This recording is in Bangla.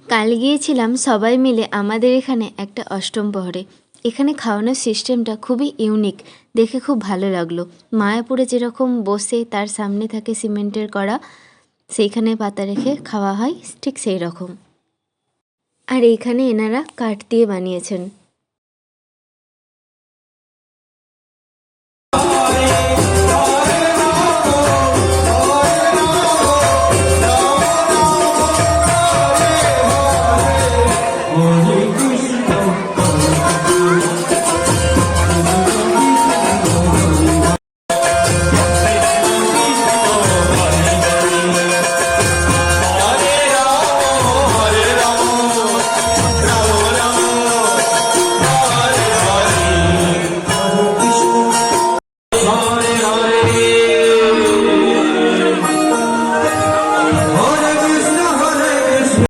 কাল গিয়েছিলাম সবাই মিলে আমাদের এখানে একটা অষ্টম প্রহরে। এখানে খাওয়ানোর সিস্টেমটা খুবই ইউনিক, দেখে খুব ভালো লাগলো। মায়াপুরে যেরকম বসে তার সামনে থাকে সিমেন্টের কড়া, সেইখানে পাতা রেখে খাওয়া হয়, ঠিক সেই রকম। আর এইখানে এনারা কাঠ দিয়ে বানিয়েছেন।